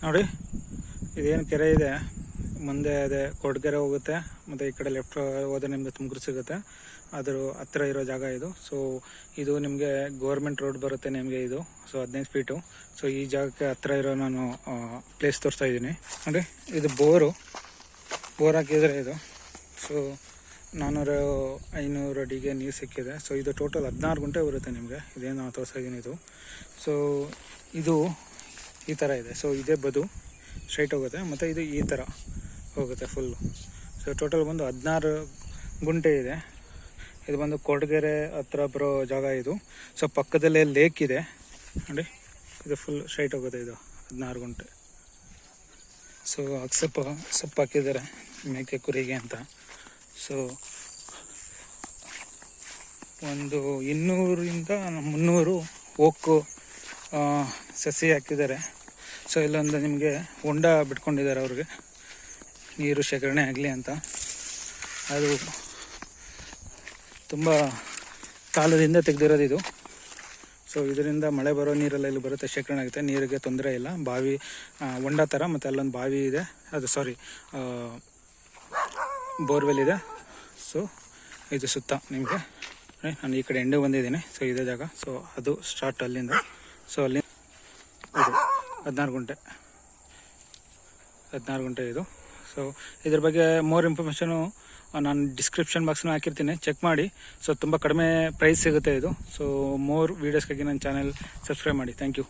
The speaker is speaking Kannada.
ನೋಡಿ ಇದೇನು ಕೆರೆ ಇದೆ ಮುಂದೆ ಅದೇ ಕೊಡ್ಗೆರೆ ಹೋಗುತ್ತೆ, ಮತ್ತು ಈ ಕಡೆ ಲೆಫ್ಟ್ ಹೋದರೆ ನಿಮಗೆ ತುಮಕೂರು ಸಿಗುತ್ತೆ. ಅದ್ರ ಹತ್ತಿರ ಇರೋ ಜಾಗ ಇದು. ಸೊ ಇದು ನಿಮಗೆ ಗೌರ್ಮೆಂಟ್ ರೋಡ್ ಬರುತ್ತೆ ನಿಮಗೆ ಇದು. So 15 feet. ಸೊ ಈ ಜಾಗಕ್ಕೆ ಹತ್ತಿರ ಇರೋ ನಾನು ಪ್ಲೇಸ್ ತೋರಿಸ್ತಾ ಇದ್ದೀನಿ. ನೋಡಿ ಇದು ಬೋರ್ ಹಾಕಿದರೆ ಇದು. ಸೊ 400-500 ಅಡಿಗೆ ನೀರು ಸಿಕ್ಕಿದೆ. ಸೊ ಇದು ಟೋಟಲ್ 16 ಗುಂಟೆ ಬರುತ್ತೆ ನಿಮಗೆ. ಇದೇನು ನಾನು ತೋರಿಸ್ತಾ ಇದ್ದೀನಿ ಇದು. ಸೊ ಇದು ಈ ಥರ ಇದೆ. ಸೊ ಇದೇ ಬದು ಸ್ಟ್ರೈಟ್ ಹೋಗುತ್ತೆ, ಮತ್ತು ಇದು ಈ ಥರ ಹೋಗುತ್ತೆ ಫುಲ್ಲು. ಸೊ ಟೋಟಲ್ ಬಂದು 16 ಗುಂಟೆ ಇದೆ. ಇದು ಬಂದು ಕೊಡ್ಗೆರೆ ಹತ್ರ ಬರೋ ಜಾಗ ಇದು. ಸೊ ಪಕ್ಕದಲ್ಲೇ ಲೇಕ್ ಇದೆ ನೋಡಿ. ಇದು ಫುಲ್ ಸ್ಟ್ರೈಟ್ ಹೋಗುತ್ತೆ ಇದು 16 ಗುಂಟೆ. ಸೊ ಸೊಪ್ಪು ಹಾಕಿದ್ದಾರೆ ಮೇಕೆ ಕುರಿಗೆ ಅಂತ. ಸೊ ಒಂದು 200-300 ಓಕು ಸಸಿ ಹಾಕಿದ್ದಾರೆ. ಸೊ ಇಲ್ಲೊಂದು ನಿಮಗೆ ಹೊಂಡ ಬಿಟ್ಕೊಂಡಿದ್ದಾರೆ ಅವ್ರಿಗೆ, ನೀರು ಶೇಖರಣೆ ಆಗಲಿ ಅಂತ. ಅದು ತುಂಬ ಕಾಲದಿಂದ ತೆಗೆದಿರೋದು ಇದು. ಸೊ ಇದರಿಂದ ಮಳೆ ಬರೋ ನೀರೆಲ್ಲ ಇಲ್ಲಿ ಬರುತ್ತೆ, ಶೇಖರಣೆ ಆಗುತ್ತೆ, ನೀರಿಗೆ ತೊಂದರೆ ಇಲ್ಲ. ಬಾವಿ ಹೊಂಡ ಥರ, ಮತ್ತು ಅಲ್ಲೊಂದು ಬಾವಿ ಇದೆ, ಅದು ಬೋರ್ವೆಲ್ ಇದೆ. ಸೊ ಇದು ಸುತ್ತ ನಿಮಗೆ ನಾನು ಈ ಕಡೆ ಎಂಡಿಗೆ ಬಂದಿದ್ದೀನಿ. ಸೊ ಇದೇ ಜಾಗ. ಸೊ ಅದು ಸ್ಟಾರ್ಟ್ ಅಲ್ಲಿಂದ. ಸೊ ಅಲ್ಲಿ ಇದು 16 ಗುಂಟೆ ಇದು. ಸೊ ಇದ್ರ ಬಗ್ಗೆ ಮೋರ್ ಇನ್ಫಾರ್ಮೇಷನು ನಾನು ಡಿಸ್ಕ್ರಿಪ್ಷನ್ ಬಾಕ್ಸ್ನ ಹಾಕಿರ್ತೀನಿ, ಚೆಕ್ ಮಾಡಿ. ಸೊ ತುಂಬ ಕಡಿಮೆ ಪ್ರೈಸ್ ಸಿಗುತ್ತೆ ಇದು. ಸೊ ಮೋರ್ ವೀಡಿಯೋಸ್ಗಾಗಿ ನನ್ನ ಚಾನೆಲ್ ಸಬ್ಸ್ಕ್ರೈಬ್ ಮಾಡಿ. Thank you.